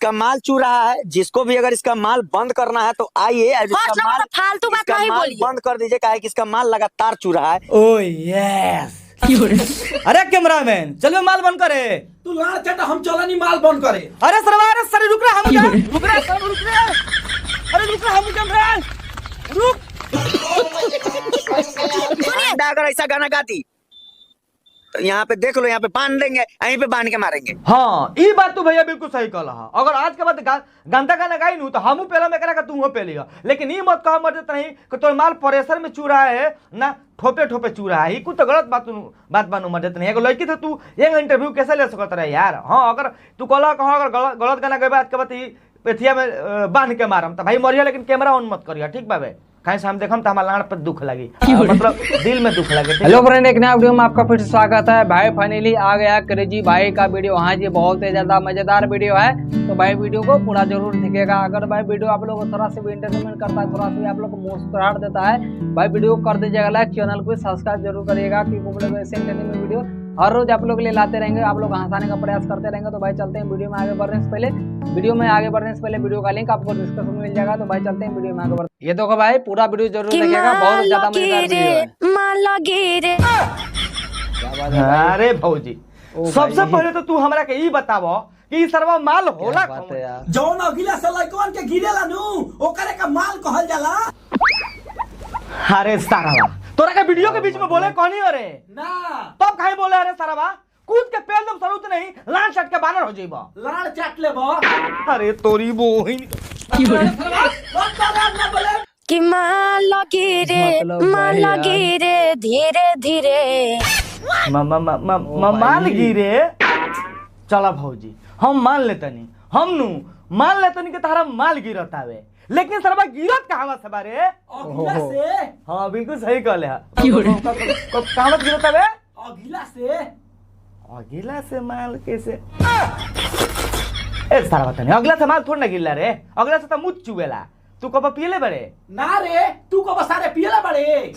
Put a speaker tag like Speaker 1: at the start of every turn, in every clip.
Speaker 1: इसका माल चू रहा है। जिसको भी अगर इसका माल बंद करना है तो आइए, इसका माल
Speaker 2: फालतू बात नहीं बोलिए।
Speaker 1: बंद कर दीजिए, क्या है कि इसका माल लगातार चू रहा है।
Speaker 3: ओ यस। अरे कैमरामैन चलो माल बंद करे।
Speaker 4: तू लाड़ चटा, हम चला नहीं माल बंद करे।
Speaker 3: अरे सरवा, अरे सर रुक रहा, हम रुक रहा, सर रुक रहा, अरे रुक रहा, हम कैमरा रुक।
Speaker 1: अगर ऐसा गाना गाती तो यहाँ पे देख लो, यहाँ पे बांध देंगे, यहीं पे बांध के मारेंगे।
Speaker 3: हाँ ये बात तो भैया बिल्कुल सही कहला है। अगर आज के बाद गंदा गाना गाई नू तो हमू पहला में करा तू पहलेगा, लेकिन ये मत कहा मत नहीं कि तो माल प्रेशर में चू रहा है ना, ठोपे ठोपे चू रहा है। कुछ तो गलत बात बानू मत नहीं। एगो लड़की था, तू ये इंटरव्यू कैसे ले सकता है यार। हाँ अगर तू कहला कहो अगर गलत गाना गए आज के बाद पेथिया में बांध के मारम तो भाई मरिया, लेकिन कैमरा ऑन मत करिया, ठीक बाबे। कहीं से हम देखम तो हमारा लाड़ पर दुख लगी, मतलब दिल में दुख लगे।
Speaker 5: हेलो फ्रेंड, एक नया वीडियो में आपका फिर से स्वागत है। भाई फाइनली आ गया क्रेजी भाई का वीडियो। हाँ जी, बहुत ही ज्यादा मजेदार वीडियो है, तो भाई वीडियो को पूरा जरूर दिखेगा। अगर भाई वीडियो आप लोग को थोड़ा सा भी एंटरटेनमेंट करता है, थोड़ा सा भी आप लोग को मुस्कुराहट देता है, भाई वीडियो को कर दीजिएगा लाइक, चैनल को सब्सक्राइब जरूर करिएगा, क्योंकि हम लोग ऐसे एंटरटेनमेंट वीडियो हर रोज आप लोग के लिए लाते रहेंगे, आप लोग हंसाने का प्रयास करते रहेंगे। तो भाई चलते हैं वीडियो में आगे बढ़ने से पहले, वीडियो का लिंक आपको डिस्क्रिप्शन में मिल जाएगा। तो भाई चलते हैं वीडियो में आगे बढ़ते। ये देखो भाई पूरा वीडियो जरूर देखिएगा, बहुत ज्यादा मजेदार वीडियो है।
Speaker 3: अरे भौजी, सबसे पहले तो तू हमरा के ई बतावो कि सरवा माल होला कौन?
Speaker 4: जौन अगिला से लइकन के गिरेला नु ओकरे का माल कहल जाला।
Speaker 3: अरे सारावा, तोरा के वीडियो के बीच में बोले कौन अरे
Speaker 4: ना
Speaker 3: तब काहे बोले अरे सारावा? कूद के पेल दम सरूत नहीं, लान चट के बानर हो जाइबा।
Speaker 4: लाड़ चाट लेबो।
Speaker 3: अरे तोरी बोहिन
Speaker 2: कि माँ लगी रे धीरे धीरे।
Speaker 3: मान गिरे। चला भौजी, हम मान लेतनी, मान लेतनी के तारा माल गिरत आवे, लेकिन सरवा गिरत कहां से बारे?
Speaker 4: अगिला से।
Speaker 3: हाँ बिल्कुल सही कहले है। कहां गिरत आवे?
Speaker 4: अगिला से।
Speaker 3: अगिला से माल कैसे? ए सारा बता नहीं, अगला से माल थोड़ा ना गिरला रे, अगला से तो मुझ चुगेला। तू कब पियले बड़े?
Speaker 4: ना रे, तू कब सारे पियले बड़े?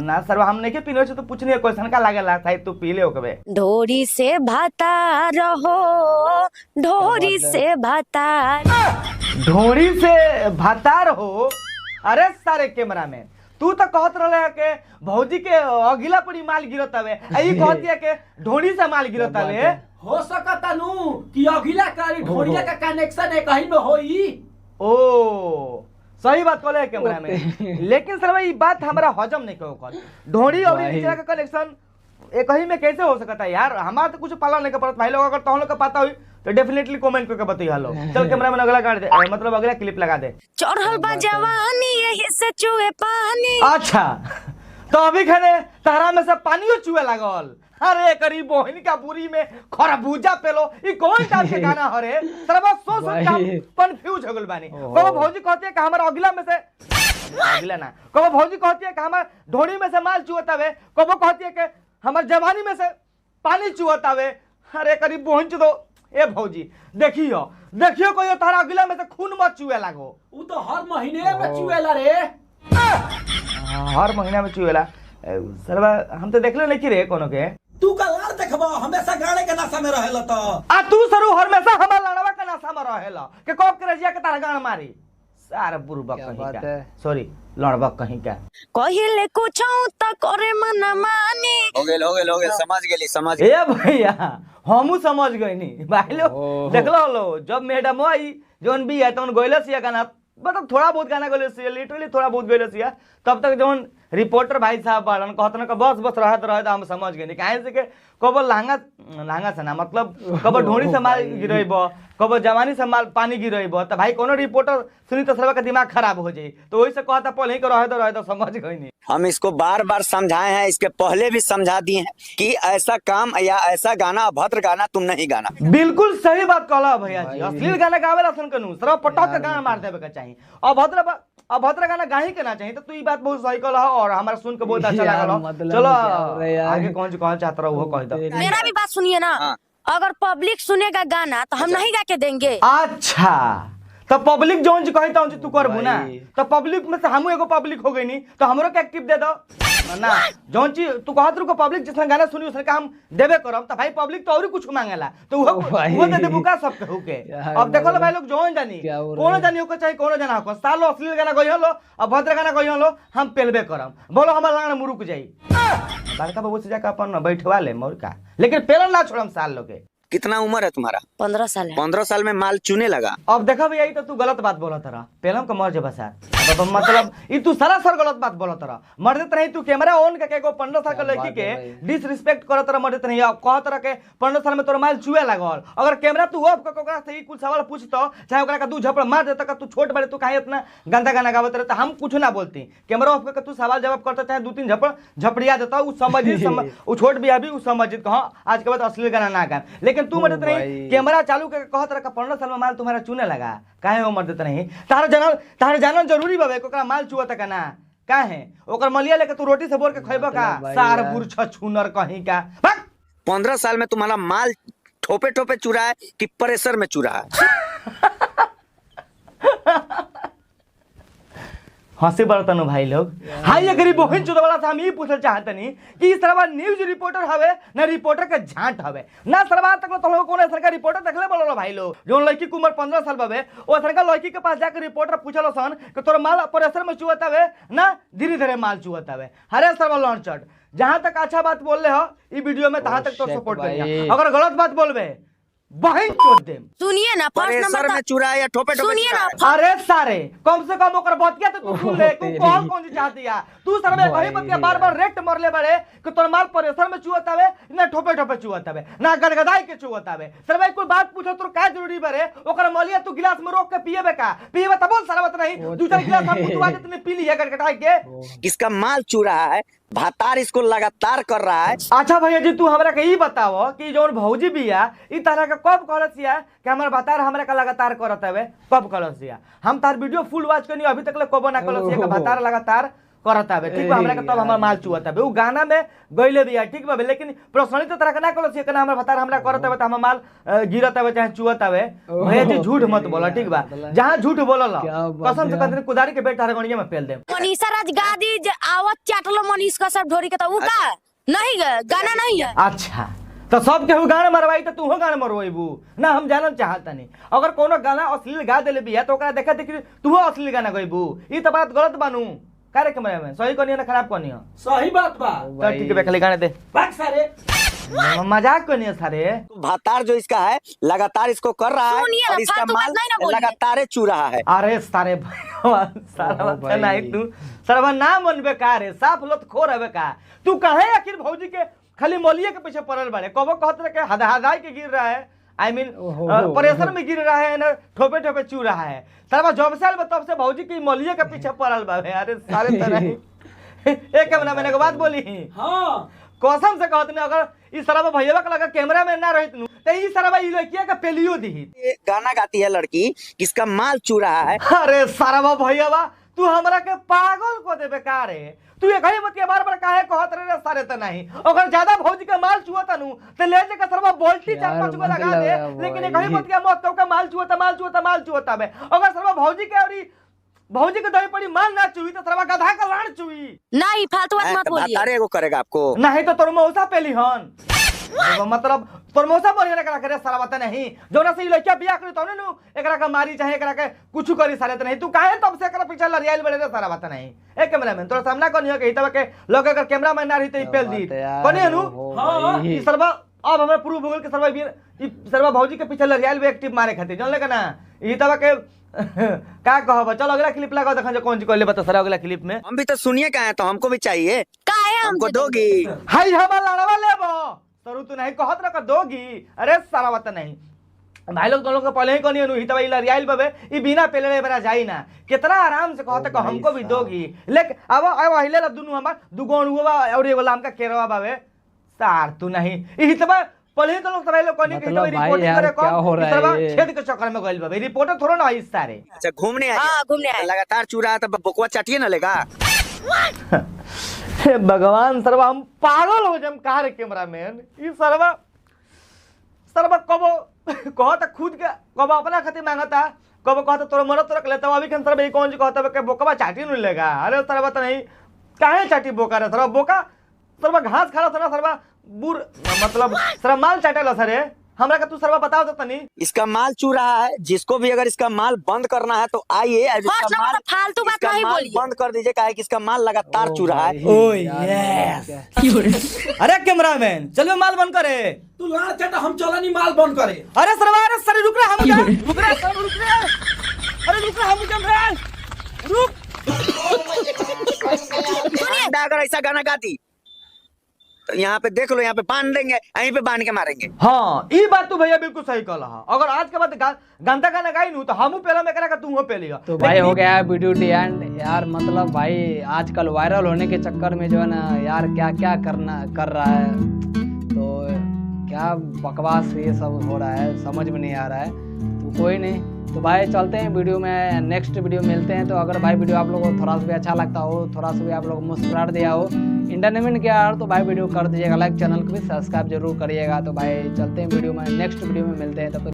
Speaker 3: ना सरवा, हम नहीं के पीने तो पूछने क्वेश्चन का लागेला था, तू पीले हो कबे?
Speaker 2: ढोरी से भाता रहो, ढोरी से भाता।
Speaker 3: ढोरी से भातार हो? अरे सारे कैमरा में तू तो कहत रहे के भौजी के अगिला पड़ी माल गिरत हवे, आई कहती है के ढोरी से माल गिरत हवे।
Speaker 4: हो सकता नु कि अगिला कारी ढोरिया का कनेक्शन है कहीं में होई।
Speaker 3: ओ सही बात कहले कैमरा में, लेकिन सर भाई बात हमारा हजम नहीं कहो कर। ढोरी और नीचे का कनेक्शन एक ही में कैसे हो सकता है यार? हमारा तो कुछ पाला नहीं कर पड़ता भाई लोग। अगर तुम लोग का पता हुई तो डेफिनेटली कमेंट करके बताइए। लो चल कैमरा में अगला काट दे, मतलब अगला क्लिप लगा दे।
Speaker 2: चढ़ल बा जवानी यही से चुए पानी।
Speaker 3: अच्छा तो अभी खने तारा में से पानियो चुए लागल। अरे करीब बहन का पूरी में खरबूजा पेलो, ये कौन टाइप के गाना हरे? सरबा सोच कंफ्यूज हो गइल बानी। कबो भौजी कहती है कि हमारा अगला में से अगला ना, कबो भौजी कहती है कि हमारा ढोड़ी में से माल चुअतावे, कबो कहती है कि हमारे जवानी में से पानी चुअतावे। अरे करीब बहन चो ए भौजी देखियो कोई तारा अगला में से खून मत चुए लागो।
Speaker 4: उ तो हर महीने में चुएला रे।
Speaker 3: हर महीना में चुएला सरबा, हम तो देखले नहीं रे कोनो के।
Speaker 4: तू का लाड़ देखबा, हमेशा गाड़े के नशा में रहेला। तो
Speaker 3: आ तू सरू हमेशा हमार लड़वा के नशा में रहेला के कब के रजिया के तारा गान मारी। सारा बुरबक कहीं का, सॉरी लड़बक कहीं का।
Speaker 2: कहिले कुछ त करे मन मानी।
Speaker 1: हो गेल समझ
Speaker 3: ए भैया हमू समझ गइनी भाई लोग। देखलो लो जब मैडम आई जोन भी है तोन गोइले सिया गाना, मतलब थोड़ा बहुत गाना गोइले सिया, लिटरली थोड़ा बहुत गोइले सिया। तब तक जोन रिपोर्टर भाई साहब बाड़न कहतन का बस रहत हम समझ गए। काहे से के कबो लांगा से ना, मतलब कबो ढोनी से माल गिरइब, कबो जवानी से माल पानी गिरइब, तो भाई कोनो रिपोर्टर सुनी तो सबका दिमाग खराब हो जाई। तो वही से कहता पहले ही रहे तो समझ गई नहीं।
Speaker 1: हम इसको बार बार समझाए हैं, इसके पहले भी समझा दिए हैं कि ऐसा काम या ऐसा गाना, अभद्र गाना तुम नहीं गाना।
Speaker 3: बिल्कुल सही बात कहला भैया जी। अश्लील गाना गावेला सुन के सरवा पटक के गाना मार देवे के चाहिए, अभद्र गाना गाही के ना चाहिए। तो तू ये बात बहुत सही कहला और हमारा सुन के बहुत अच्छा लगा। चलो आगे कौन सी कहना चाहता रहा वो कह दो।
Speaker 2: मेरा भी बात सुनिए ना।
Speaker 1: हाँ।
Speaker 2: अगर पब्लिक सुनेगा गाना तो हम नहीं गा के देंगे।
Speaker 3: अच्छा तो पब्लिक जोन जी कही तो तू करबू ना, तो पब्लिक में से हमू एगो पब्लिक हो गई नहीं तो हमरो के एक्टिव दे दो ना। जोन चीज तू कहत रुको पब्लिक जिसने गाना सुनी उसने का हम देबे करब, तो भाई पब्लिक तो और कुछ मांगेला तो वो दे देबू का सब कहू के। अब देखो लो भाई लोग जोन जानी कोनो जानी हो चाहे कोनो जना हो सालो अश्लील गाना गइयो लो अब भद्र गाना गइयो लो हम पेलबे करब, बोलो हमर लांग मुरुक जाई बड़का बाबू से जाकर अपन बैठवा ले मोर का, लेकिन पेलन ना छोड़म साल लोगे।
Speaker 1: कितना उम्र है तुम्हारा?
Speaker 2: 15 साल है।
Speaker 1: 15 साल में माल चुने लगा।
Speaker 3: अब देखा भैया तो तू गलत बात बोला तरा पेलम का मर जब सर मतलब ई तू सरासर गलत बात बोला तरा मर देत नहीं तू कैमरा ऑन करके एगो 15 साल का लड़की के डिसरिस्पेक्ट करत रहा मर देत नहीं कह तरह के 15 साल में तोर माल चुए लागल। अगर कैमरा तू ऑफ करके ओकरा से कुछ सवाल पूछतो चाहे ओकरा का दू झपड़ मार देता का तू छोट बड़े तू काहे इतना गंदा गाना गावत रहता हम कुछ ना बोलती। कैमरा ऑफ करके तू सवाल जवाब करता चाहे 2-3 झपड़ झपड़िया देता उ समझी उ छोट भी अभी उ समझी हां आज के बाद अश्लील गाना ना गा, लेकिन तू मर देत नहीं कैमरा चालू करके कहत रहा 15 साल में माल तुम्हारा चुने लगा काहे हो मर देत नहीं। तार जानल जरूरी बाबे ओकरा माल चुअत का ना काहे ओकर मलिया लेके तू रोटी से बोर के खइबो का सार बुरछ छुनर कहीं का।
Speaker 1: 15 साल में तुम्हारा माल ठोपे ठोपे चुरा है कि प्रेशर में चुरा है?
Speaker 3: हंसे बरतन भाई लोग हाई अगर बहन चुदवाला से हम ये पूछल चाहतनी कि इस तरह न्यूज रिपोर्टर हवे ना रिपोर्टर के झांट हवे ना सरवा तक तो लोग कोने सरकार रिपोर्टर देखले बोलो भाई लोग जो लड़की की उम्र 15 साल बाबे ओ सरकार लड़की के पास जाकर रिपोर्टर पूछलो सन कि तोर माल प्रेशर में चुवत हवे ना धीरे धीरे माल चुवत हवे। हरे सरवा लॉन्चट जहां तक अच्छा बात बोल रहे हो ई वीडियो में तहां तक तो सपोर्ट करिए, अगर गलत बात बोलबे बहन चोद दे।
Speaker 2: सुनिए ना फर्स्ट नंबर
Speaker 1: में चुरा या ठोपे ठोपे
Speaker 2: सुनिए ना
Speaker 3: अरे सारे कम से कम ओकर बतिया तो तू सुन ले तू कौन सी चाहती है तू सर में भाई बतिया बार बार रेक्ट मरले बड़े कि तोर माल प्रेशर में चुवत हवे ना ठोपे ठोपे चुवत हवे ना गदगदाई के चुवत हवे। सर भाई कोई बात पूछो तो का जरूरी बरे ओकर मलिया तू गिलास में रोक के पिएबे का पिएबे त बोल सरबत नहीं 2-4 गिलास हम कुतवा के तने पी ली है गटगटाई के।
Speaker 1: किसका माल चुरा है भातार इसको लगातार कर रहा है।
Speaker 3: अच्छा भैया जी तू हमरा के ई बताओ कि जोन भौजी बिया ई तरह का कब कहलसिया कि हमर भातार हमरा का लगातार करत हवे कब कहलसिया? हम तार वीडियो फुल वॉच करनी अभी तक ले कबो ना कहलसिया कि भातार लगातार करत हवे ठीक बा हमरा के तब हमर माल चुवत हवे उ गाना में गइले बिया ठीक बा, लेकिन पर्सनली तो तरह का ना कहलसिया कि हमर भातार हमरा करत हवे त हमर माल गिरत हवे चाहे चुवत हवे। भैया जी झूठ मत बोला ठीक बा, जहां झूठ बोलला कसम से कहते कुदारी के बेटा रगणिया में पेल दे।
Speaker 2: मनीषा राज गादी आवत चाटलो मनीष का सब ढोरी के तो उ का नहीं गाना नहीं है।
Speaker 3: अच्छा तो सब केहू गाना मरवाई तो तू गाना मरवाइबू ना हम जानल चाहतनी। अगर कोनो गाना अश्लील गा देले बिया तो ओकरा देखा देखी तू अश्लील गाना गइबू ई तो बात गलत बानू कारे कैमरा में सही कनिया ना खराब कनिया?
Speaker 4: सही बात बा
Speaker 3: तो ठीक है खाली गाने दे
Speaker 4: भाग सारे
Speaker 3: मजाक कनिया सारे।
Speaker 1: भातार जो इसका है लगातार इसको कर रहा है
Speaker 2: सुनिए ना,
Speaker 1: और इसका
Speaker 2: फालतू बात
Speaker 1: माल
Speaker 2: नहीं ना बोलिए।
Speaker 1: लगातार चू रहा है।
Speaker 3: अरे सारे सारा नहीं तू सरवा नाम बनबे का रे साफ लत खो रहबे का तू काहे आखिर भौजी के खाली मोलिए के पीछे पड़ल बाड़े कबो कहत रहे के हदाई के गिर रहा है आई मीन प्रेशर में गिर रहा है ना ठोपे ठोपे चू रहा है सरवा जब साल में तब से भौजी की मोलिए के पीछे पड़ल बाड़े। अरे सारे तरह एक कैमरा मैंने के बात बोली
Speaker 4: हां
Speaker 3: कसम से कहत ने अगर ई सरवा भैया के लगा कैमरा में ना रहित नु त ई सरवा ई लड़किया के पेलियो दी।
Speaker 1: ये गाना गाती है लड़की किसका माल चू रहा है।
Speaker 3: अरे सरवा भैया तू हमरा के पागल को दे बेकार है तू एक ही बतिया बार बार काहे कहत रे सारे त नहीं अगर ज्यादा भौजी के माल चुवता नु त ले जे के सरवा बोल्टी 4-5 गो लगा दे, लेकिन एक ही बतिया मत तो का माल चुवता में अगर सरवा भौजी के और भौजी के दही पड़ी माल ना चुई तो सरवा गधा का लाड़ चुई
Speaker 2: नहीं फालतू बात मत बोलिए।
Speaker 1: भातार एगो करेगा आपको
Speaker 3: नहीं तो तोर मौसा पेली हन मतलब तोर मौसा बोलिए ना करा करे सारा बात नहीं जोना से लड़किया बियाह करी तौने नु एकरा का मारी चाहे एकरा के कुछ करी सारे त नहीं तू काहे तब से एकरा पीछे लड़ियाल बड़े रे सारा बात नहीं। एक कैमरा में तोरा सामना कोनी के हितवा के लोग अगर कैमरा मैन ना रही त पेल दी कोनी नु हां ई सरवा अब हमरा प्रूफ हो गेल के सरवा ई सरवा भौजी के पीछे लड़ियाल बे एक्टिव मारे खातिर जान ले का ना हितवा के का कहब। चल अगला क्लिप लगाओ देखा जो कौन सी कहले बता सर अगला क्लिप में
Speaker 1: हम भी तो सुनिए का है तो हमको भी चाहिए
Speaker 2: काहे
Speaker 1: हमको दोगी
Speaker 3: हाय हमार लड़वा लेबो सरू तू नहीं कहत रख दोगी। अरे सारा बात नहीं भाई लोग दोनों के पहले ही कहनी हितवा ई लड़ियाल बबे ई बिना पेले बरा जाई ना कितना आराम से कहत को हमको भी दोगी लेकिन अब हिले लब दुनु हमार दुगोण हुआ और एगो लाम का केरवा बाबे सार तू नहीं ई हितवा पहले तो लोग सब लोग कहनी कि रिपोर्टिंग करे को सरवा छेद के चक्कर में गइल बाबे रिपोर्टर थोड़ा ना इस सारे।
Speaker 1: अच्छा घूमने आए
Speaker 2: हां घूमने आए
Speaker 1: लगातार चू रहा है तो बकवा चाटिए ना लेगा।
Speaker 3: हे भगवान सरवा हम पागल हो जम कहा रे कैमरामैन ई सरवा कबो कहत खुद के कबो अपना खातिर मांगता कब कहता तोरा मरत रख लेता अभी खन सर कौन जी कहता के बोकवा चाटी नहीं लेगा। अरे सर बता नहीं काहे चाटी बोका रे सर बोका सर घास खा सर सर बुर मतलब सर माल चाटेला सर हमरा का तू सरवा बताओ तो तनी।
Speaker 1: इसका माल चू रहा है, जिसको भी अगर इसका माल बंद करना है तो आइए, इसका माल
Speaker 2: फालतू बात
Speaker 1: इसका
Speaker 2: नहीं
Speaker 1: माल
Speaker 2: बोलिए।
Speaker 1: बंद कर दीजिए, काहे कि इसका माल लगातार चू रहा है।
Speaker 3: ओ यस अरे कैमरामैन चलो माल बंद करे।
Speaker 4: तू लाड़ चटा हम चलनी माल बंद करे।
Speaker 3: अरे सरवा अरे सर रुक रहा हम रुक रहा सर रुक रहा अरे रुक रहा हम कैमरा रुक।
Speaker 1: आइंदा अगर ऐसा गाना गाती तो यहाँ पे देख लो, यहाँ पे बांध देंगे, यहीं पे बांध के मारेंगे।
Speaker 3: हाँ ये बात तो भैया बिल्कुल सही कहला है। अगर आज के बाद गंदा गाना गाई नू तो हमू पहला में करेगा तू पहलेगा।
Speaker 5: तो भाई हो गया है वीडियो डी एंड यार, मतलब भाई आजकल वायरल होने के चक्कर में जो है ना यार क्या क्या कर रहा है, तो क्या बकवास ये सब हो रहा है समझ में नहीं आ रहा है। तो कोई नहीं, तो भाई चलते हैं वीडियो में, नेक्स्ट वीडियो मिलते हैं। तो अगर भाई वीडियो आप लोगों को थोड़ा सा भी अच्छा लगता हो, थोड़ा सा भी आप लोग मुस्कुराहट दिया हो, इंटरटेनमेंट किया यार, तो भाई वीडियो कर दीजिएगा लाइक, चैनल को भी सब्सक्राइब जरूर करिएगा। तो भाई चलते हैं वीडियो में, नेक्स्ट वीडियो में मिलते हैं तब तक